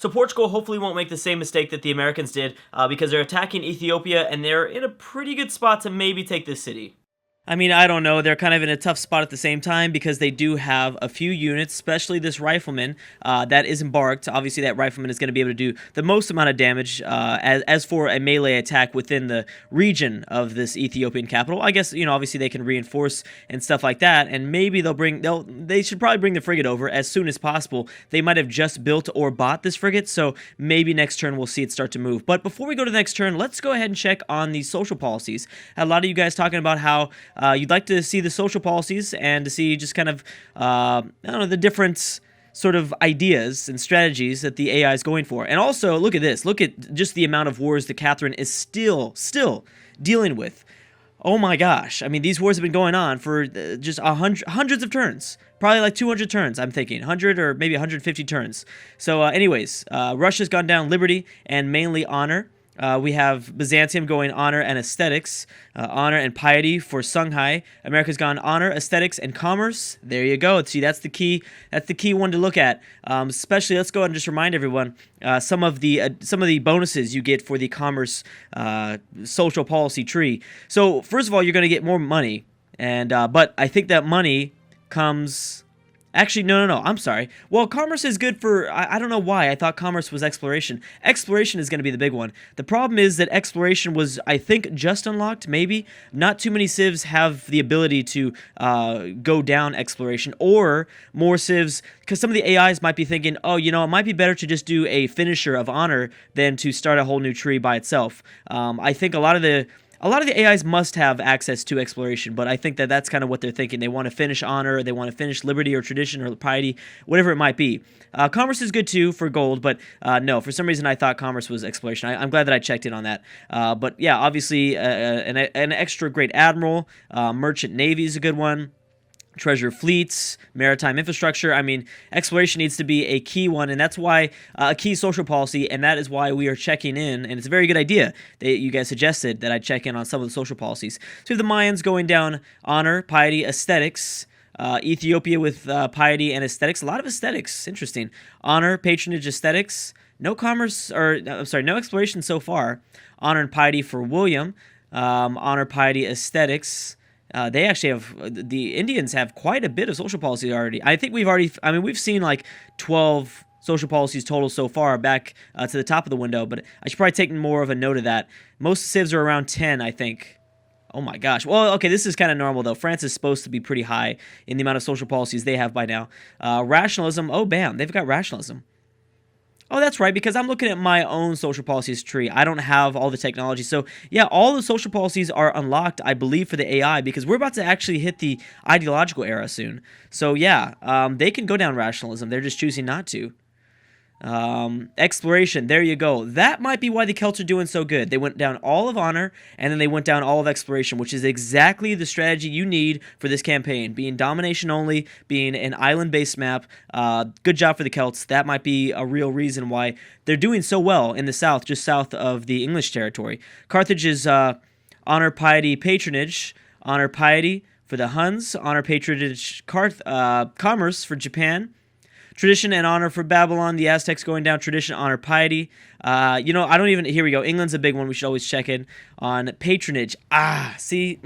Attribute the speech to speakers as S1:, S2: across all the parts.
S1: So Portugal hopefully won't make the same mistake that the Americans did because they're attacking Ethiopia and they're in a pretty good spot to maybe take this city. I mean, I don't know. They're kind of in a tough spot at the same time because they do have a few units, especially this rifleman that is embarked. Obviously, that rifleman is going to be able to do the most amount of damage as for a melee attack within the region of this Ethiopian capital. I guess, you know, obviously they can reinforce and stuff like that, and maybe they should probably bring the frigate over as soon as possible. They might have just built or bought this frigate, so maybe next turn we'll see it start to move. But before we go to the next turn, let's go ahead and check on the social policies. A lot of you guys talking about how you'd like to see the social policies and to see just kind of, I don't know, the different sort of ideas and strategies that the AI is going for. And also, look at this. Look at just the amount of wars that Catherine is still dealing with. Oh my gosh. I mean, these wars have been going on for just hundreds of turns. Probably like 200 turns, I'm thinking. 100 or maybe 150 turns. So anyways, Russia's gone down liberty and mainly honor. We have Byzantium going honor and aesthetics, honor and piety for Songhai. America's gone honor, aesthetics, and commerce. There you go. See, that's the key. That's the key one to look at. Especially, let's go ahead and just remind everyone some of the bonuses you get for the commerce social policy tree. So first of all, you're going to get more money, and but I think that money comes. Actually, no, I'm sorry. Well, commerce is good for, I don't know why. I thought commerce was exploration. Exploration is going to be the big one. The problem is that exploration was, I think, just unlocked, maybe. Not too many civs have the ability to go down exploration, or more civs, because some of the AIs might be thinking, oh, you know, it might be better to just do a finisher of honor than to start a whole new tree by itself. I think a lot of the AIs must have access to exploration, but I think that that's kind of what they're thinking. They want to finish honor, or they want to finish liberty or tradition or piety, whatever it might be. Commerce is good too for gold, but no, for some reason I thought commerce was exploration. I'm glad that I checked in on that. But yeah, obviously an extra great admiral, merchant navy is a good one. Treasure fleets, maritime infrastructure. I mean, exploration needs to be a key one, and that's why a key social policy, and that is why we are checking in, and it's a very good idea that you guys suggested that I check in on some of the social policies. So we have the Mayans going down honor, piety, aesthetics, Ethiopia with piety and aesthetics. A lot of aesthetics, interesting. Honor, patronage, aesthetics. No commerce, or I'm sorry, no exploration so far. Honor and piety for William. Honor, piety, aesthetics. They actually have, the Indians have quite a bit of social policy already. I think we've seen like 12 social policies total so far back to the top of the window, but I should probably take more of a note of that. Most civs are around 10, I think. Oh my gosh. Well, okay, this is kind of normal though. France is supposed to be pretty high in the amount of social policies they have by now. Rationalism, oh bam, they've got rationalism. Oh, that's right, because I'm looking at my own social policies tree. I don't have all the technology. So, yeah, all the social policies are unlocked, I believe, for the AI, because we're about to actually hit the ideological era soon. So, yeah, they can go down rationalism. They're just choosing not to. Exploration, there you go. That might be why the Celts are doing so good. They went down all of honor, and then they went down all of exploration, which is exactly the strategy you need for this campaign. Being domination only, being an island-based map. Good job for the Celts. That might be a real reason why they're doing so well in the south, just south of the English territory. Carthage is honor, piety, patronage. Honor, piety for the Huns. Honor, patronage, commerce for Japan. Tradition and honor for Babylon. The Aztecs going down. Tradition, honor, piety. You know, I don't even... Here we go. England's a big one. We should always check in on patronage. See?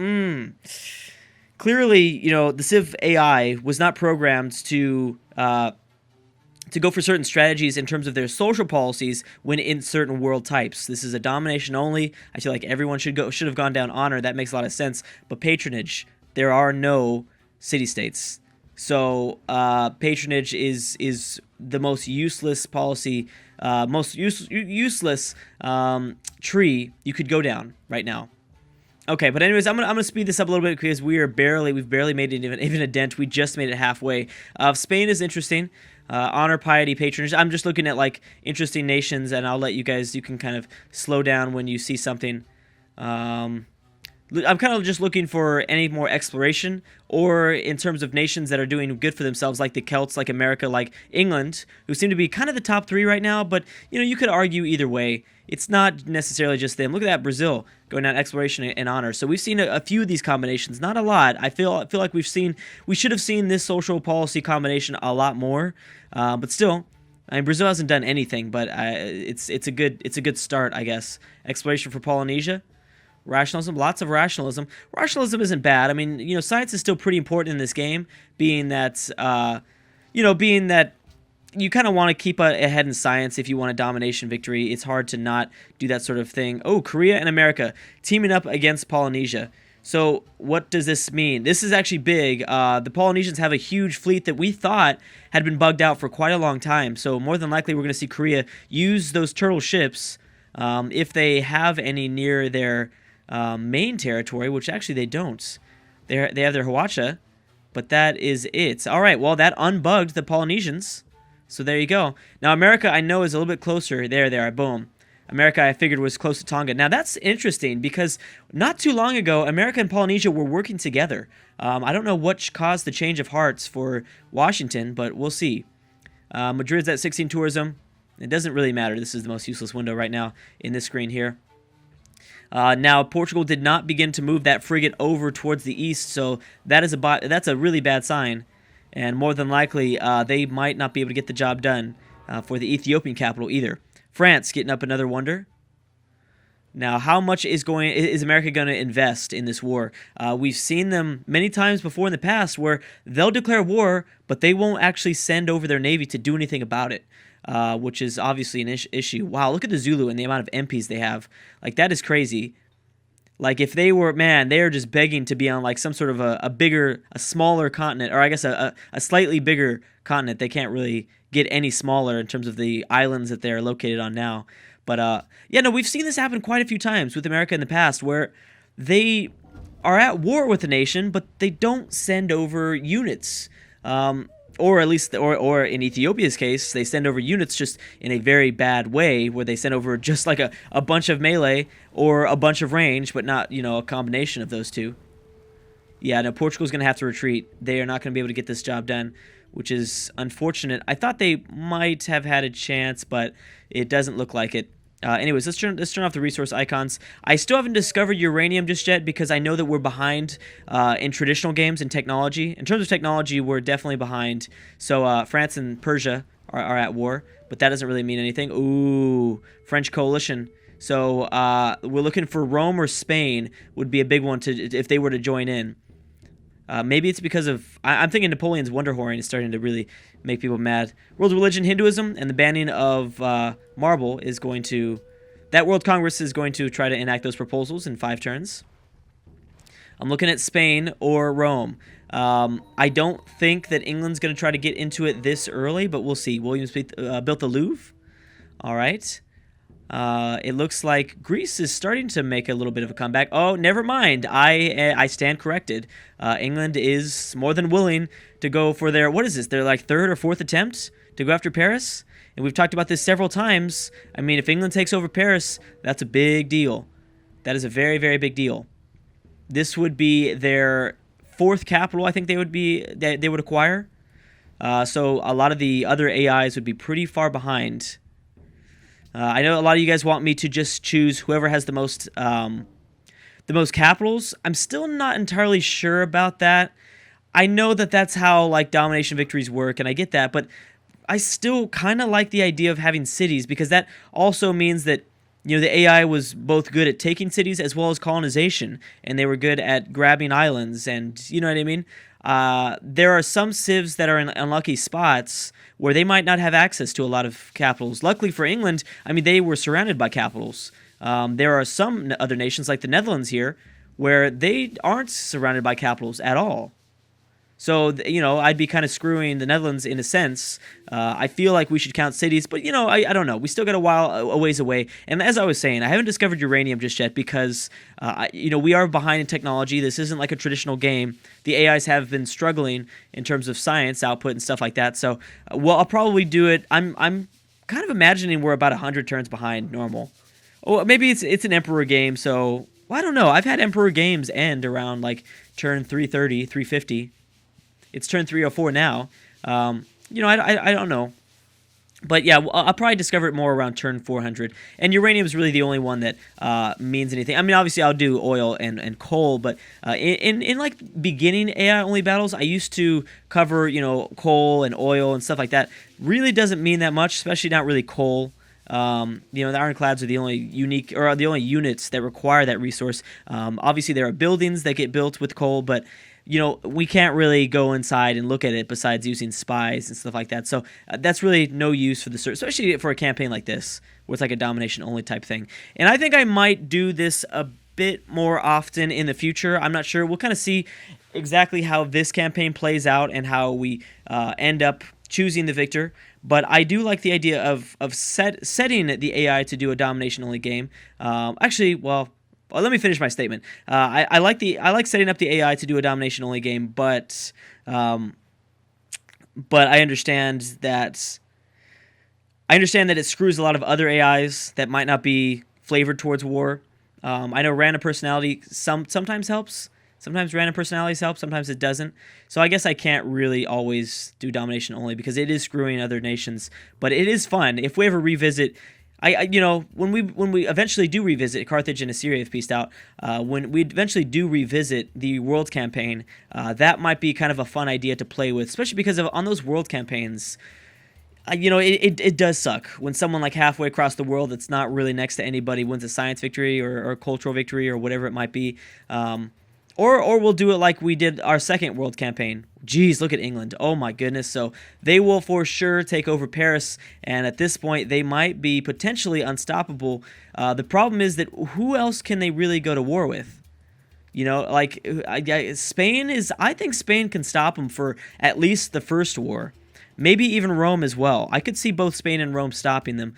S1: Clearly, you know, the Civ AI was not programmed to go for certain strategies in terms of their social policies when in certain world types. This is a domination only. I feel like everyone should have gone down honor. That makes a lot of sense. But patronage, there are no city-states. So patronage is the most useless policy, useless tree you could go down right now. Okay, but anyways, I'm gonna speed this up a little bit because we've barely made it even a dent. We just made it halfway. Spain is interesting. Honor, piety, patronage. I'm just looking at like interesting nations, and I'll let you can kind of slow down when you see something. I'm kind of just looking for any more exploration, or in terms of nations that are doing good for themselves, like the Celts, like America, like England, who seem to be kind of the top three right now, but, you know, you could argue either way. It's not necessarily just them. Look at that, Brazil, going down exploration and honor. So we've seen a few of these combinations, not a lot. I feel like we should have seen this social policy combination a lot more, but still, I mean, Brazil hasn't done anything, but it's a good start, I guess. Exploration for Polynesia. Rationalism, lots of rationalism. Rationalism isn't bad. I mean, science is still pretty important in this game, being that, being that you kind of want to keep ahead in science if you want a domination victory. It's hard to not do that sort of thing. Oh, Korea and America teaming up against Polynesia. So what does this mean? This is actually big. The Polynesians have a huge fleet that we thought had been bugged out for quite a long time. So more than likely we're going to see Korea use those turtle ships if they have any near their main territory, which actually they don't. They have their Hawacha, but that is it. All right, well, that unbugged the Polynesians. So there you go. Now, America, I know, is a little bit closer. There, boom. America, I figured, was close to Tonga. Now, that's interesting because not too long ago, America and Polynesia were working together. I don't know what caused the change of hearts for Washington, but we'll see. Madrid's at 16 tourism. It doesn't really matter. This is the most useless window right now in this screen here. Now, Portugal did not begin to move that frigate over towards the east, so that's a really bad sign. And more than likely, they might not be able to get the job done for the Ethiopian capital either. France getting up another wonder. Now, how much is America going to invest in this war? We've seen them many times before in the past where they'll declare war, but they won't actually send over their navy to do anything about it, which is obviously an issue. Wow, look at the Zulu and the amount of MPs they have. Like, that is crazy. Like, if they were, man, they are just begging to be on, like, some sort of a smaller continent, or I guess a slightly bigger continent. They can't really get any smaller in terms of the islands that they're located on now. But, yeah, no, we've seen this happen quite a few times with America in the past, where they are at war with a nation, but they don't send over units. Or at least, or in Ethiopia's case, they send over units just in a very bad way, where they send over just like a bunch of melee or a bunch of range, but not, a combination of those two. Yeah, no, Portugal's going to have to retreat. They are not going to be able to get this job done, which is unfortunate. I thought they might have had a chance, but it doesn't look like it. Anyways, let's turn off the resource icons. I still haven't discovered uranium just yet because I know that we're behind in traditional games and technology. In terms of technology, we're definitely behind. So France and Persia are at war, but that doesn't really mean anything. Ooh, French coalition. So we're looking for Rome or Spain would be a big one if they were to join in. Maybe it's because of... I'm thinking Napoleon's Wonderhorn is starting to really make people mad. World religion, Hinduism, and the banning of marble is going to... That World Congress is going to try to enact those proposals in 5 turns. I'm looking at Spain or Rome. I don't think that England's going to try to get into it this early, but we'll see. Williams built the Louvre. All right. It looks like Greece is starting to make a little bit of a comeback. Oh, never mind. I stand corrected. England is more than willing to go for their, what is this? Their like 3rd or 4th attempt to go after Paris? And we've talked about this several times. I mean, if England takes over Paris, that's a big deal. That is a very, very big deal. This would be their 4th capital, I think they would acquire. So a lot of the other AIs would be pretty far behind. I know a lot of you guys want me to just choose whoever has the most capitals. I'm still not entirely sure about that. I know that that's how like domination victories work, and I get that, but I still kind of like the idea of having cities because that also means that the AI was both good at taking cities as well as colonization, and they were good at grabbing islands, and you know what I mean? There are some civs that are in unlucky spots where they might not have access to a lot of capitals. Luckily for England, I mean, they were surrounded by capitals. There are some other nations like the Netherlands here where they aren't surrounded by capitals at all. So, I'd be kind of screwing the Netherlands in a sense. I feel like we should count cities, but, I don't know. We still got a ways away. And as I was saying, I haven't discovered uranium just yet because, we are behind in technology. This isn't like a traditional game. The AIs have been struggling in terms of science output and stuff like that. So, I'll probably do it. I'm kind of imagining we're about 100 turns behind normal. Oh, maybe it's an Emperor game, so, I don't know. I've had Emperor games end around, like, turn 330, 350. It's turn 304 now. I don't know. But yeah, I'll probably discover it more around turn 400. And uranium is really the only one that means anything. I mean, obviously I'll do oil and coal, but in like beginning AI only battles, I used to cover coal and oil and stuff like that. Really doesn't mean that much, especially not really coal. The ironclads are the only unique or are the only units that require that resource. Obviously there are buildings that get built with coal, but we can't really go inside and look at it besides using spies and stuff like that. So that's really no use for the search, especially for a campaign like this, where it's like a domination only type thing. And I think I might do this a bit more often in the future. I'm not sure. We'll kind of see exactly how this campaign plays out and how we end up choosing the victor. But I do like the idea of setting the AI to do a domination only game. Well, let me finish my statement. I like setting up the AI to do a domination only game, but I understand that it screws a lot of other AIs that might not be flavored towards war. I know random personality sometimes helps. Sometimes random personalities help. Sometimes it doesn't. So I guess I can't really always do domination only because it is screwing other nations. But it is fun if we ever revisit. When we eventually do revisit Carthage and Assyria have peaced out, when we eventually do revisit the world campaign, that might be kind of a fun idea to play with, especially because on those world campaigns, it does suck when someone like halfway across the world that's not really next to anybody wins a science victory or cultural victory or whatever it might be. Or we'll do it like we did our second world campaign. Geez, look at England. Oh my goodness. So they will for sure take over Paris, and at this point they might be potentially unstoppable. The problem is that who else can they really go to war with? Spain is. I think Spain can stop them for at least the first war. Maybe even Rome as well. I could see both Spain and Rome stopping them.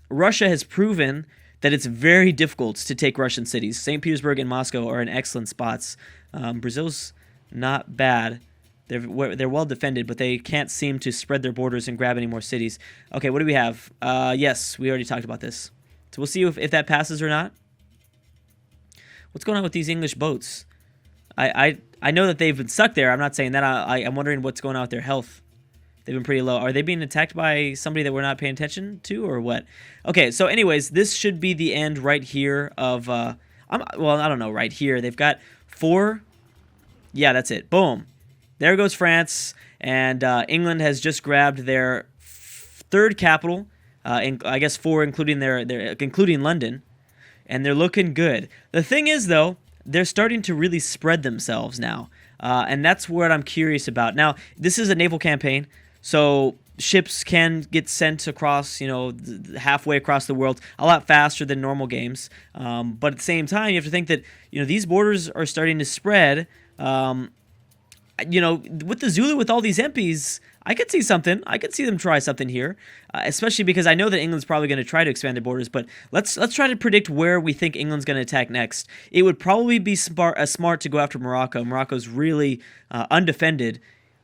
S1: Russia has proven that it's very difficult to take Russian cities. St. Petersburg and Moscow are in excellent spots. Brazil's not bad. They're well defended, but they can't seem to spread their borders and grab any more cities. Okay, what do we have? Yes, we already talked about this. So we'll see if that passes or not. What's going on with these English boats? I know that they've been stuck there. I'm not saying that. I'm wondering what's going on with their health. They've been pretty low. Are they being attacked by somebody that we're not paying attention to, or what? Okay, so anyways, this should be the end right here of... I don't know, right here. They've got 4... Yeah, that's it. Boom. There goes France, and England has just grabbed their third capital, I guess 4 including including London, and they're looking good. The thing is, though, they're starting to really spread themselves now, and that's what I'm curious about. Now, this is a naval campaign, so ships can get sent across, halfway across the world a lot faster than normal games. But at the same time, you have to think that, these borders are starting to spread. With the Zulu, with all these MPs, I could see something. I could see them try something here, especially because I know that England's probably going to try to expand their borders. But let's try to predict where we think England's going to attack next. It would probably be smart to go after Morocco. Morocco's really undefended.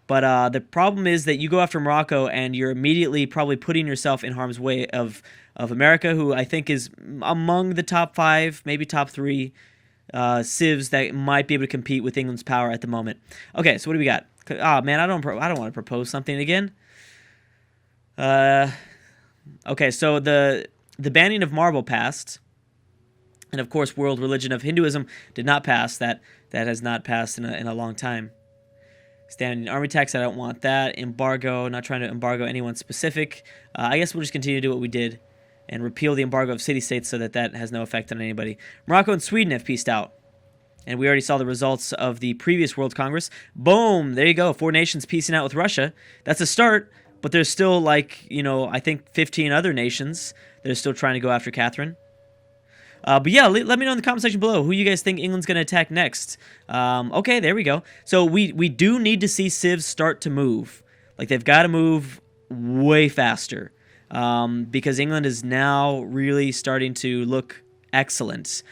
S1: But the problem is that you go after Morocco and you're immediately probably putting yourself in harm's way of America, who I think is among the top 5, maybe top 3 civs that might be able to compete with England's power at the moment. Okay, so what do we got? Oh man, I don't want to propose something again. Okay, so the banning of marble passed, and of course, world religion of Hinduism did not pass. That has not passed in a long time. Standing army tax, I don't want that. Embargo, not trying to embargo anyone specific. I guess we'll just continue to do what we did and repeal the embargo of city-states so that has no effect on anybody. Morocco and Sweden have peaced out. And we already saw the results of the previous World Congress. Boom! There you go. 4 nations peacing out with Russia. That's a start, but there's still, I think 15 other nations that are still trying to go after Catherine. But yeah, let me know in the comment section below who you guys think England's going to attack next. Okay, there we go. So we do need to see civs start to move. They've got to move way faster. Because England is now really starting to look excellent.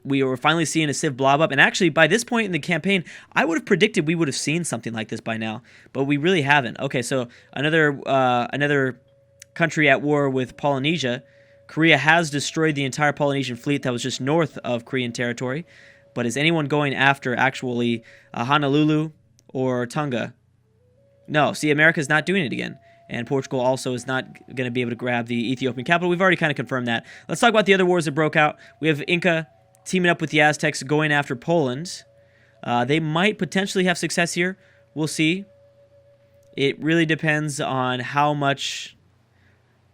S1: We were finally seeing a civ blob up, and actually by this point in the campaign, I would have predicted we would have seen something like this by now, but we really haven't. Okay, so another country at war with Polynesia. Korea has destroyed the entire Polynesian fleet that was just north of Korean territory, but is anyone going after actually Honolulu or Tonga? No, see, America's not doing it again. and Portugal also is not going to be able to grab the Ethiopian capital. We've already kind of confirmed that. Let's talk about the other wars that broke out. We have Inca teaming up with the Aztecs going after Poland. They might potentially have success here. We'll see. It really depends on how much...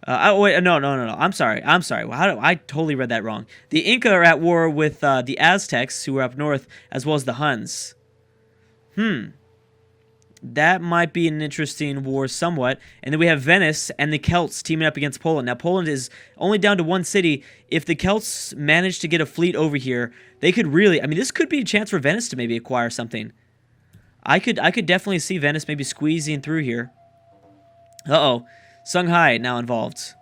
S1: oh, wait, no. I'm sorry. I totally read that wrong. The Inca are at war with the Aztecs, who are up north, as well as the Huns. That might be an interesting war somewhat. And then we have Venice and the Celts teaming up against Poland. Now, Poland is only down to one city. If the Celts manage to get a fleet over here, they could really... I mean, this could be a chance for Venice to maybe acquire something. I could definitely see Venice maybe squeezing through here. Uh-oh. Songhai now involved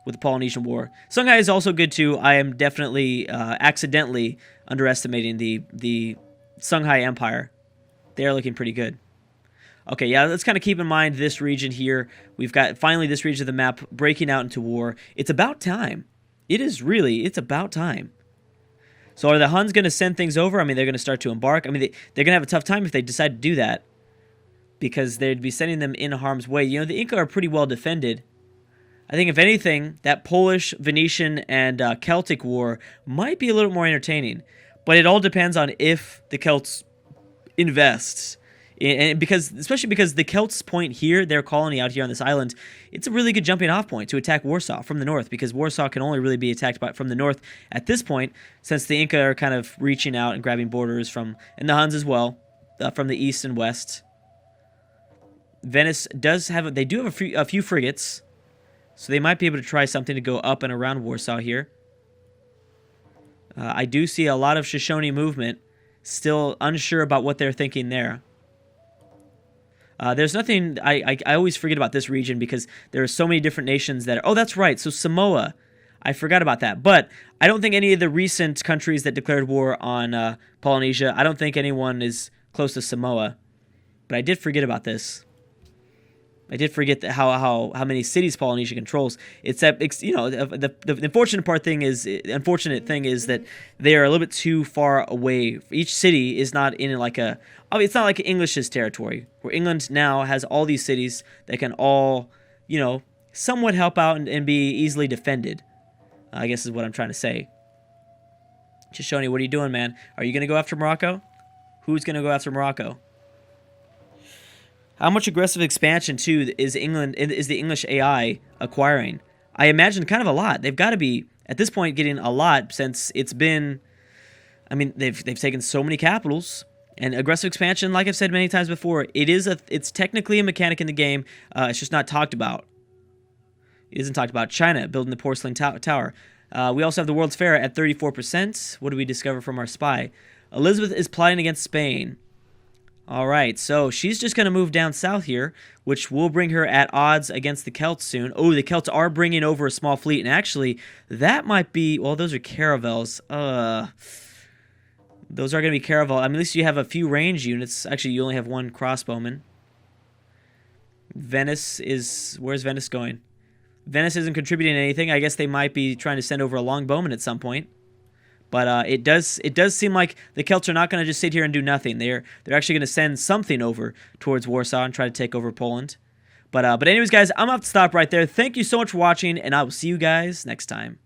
S1: with the Polynesian War. Songhai is also good too. I am definitely accidentally underestimating the Songhai Empire. They are looking pretty good. Okay, yeah, let's kind of keep in mind this region here. We've got finally this region of the map breaking out into war. It's about time. It's about time. So are the Huns going to send things over? I mean, they're going to start to embark. I mean, they're going to have a tough time if they decide to do that, because they'd be sending them in harm's way. You know, the Inca are pretty well defended. I think, if anything, that Polish, Venetian, and Celtic war might be a little more entertaining. But it all depends on if the Celts invest. And especially because the Celts' point here, their colony out here on this island, it's a really good jumping off point to attack Warsaw from the north, because Warsaw can only really be attacked from the north at this point, since the Inca are kind of reaching out and grabbing borders from, and the Huns as well, from the east and west. Venice does have, they do have a few frigates, so they might be able to try something to go up and around Warsaw here. I do see a lot of Shoshone movement, still unsure about what they're thinking there. There's nothing, I always forget about this region because there are so many different nations that are, oh, that's right, so Samoa. I forgot about that. But I don't think any of the recent countries that declared war on Polynesia, I don't think anyone is close to Samoa. But I did forget about this. I did forget that how many cities Polynesia controls. It's that, you know, the unfortunate thing is that they are a little bit too far away. Each city is not in like a, it's not like English's territory, where England now has all these cities that can all, you know, somewhat help out and be easily defended. I guess is what I'm trying to say. Shoshone, what are you doing, man? Are you going to go after Morocco? Who's going to go after Morocco? How much aggressive expansion, too, is the English AI acquiring? I imagine kind of a lot. They've got to be, at this point, getting a lot since it's been... I mean, they've taken so many capitals. And aggressive expansion, like I've said many times before, it's technically a mechanic in the game. It's just not talked about. It isn't talked about. China building the porcelain tower. We also have the World's Fair at 34%. What do we discover from our spy? Elizabeth is plotting against Spain. All right, so she's just going to move down south here, which will bring her at odds against the Celts soon. Oh, the Celts are bringing over a small fleet, and actually, that might be... Well, those are caravels. Those are going to be caravel. I mean, at least you have a few range units. Actually, you only have one crossbowman. Venice is... Where's Venice going? Venice isn't contributing anything. I guess they might be trying to send over a longbowman at some point. But it does seem like the Celts are not going to just sit here and do nothing. They're actually going to send something over towards Warsaw and try to take over Poland. But anyways, guys, I'm going to have to stop right there. Thank you so much for watching, and I will see you guys next time.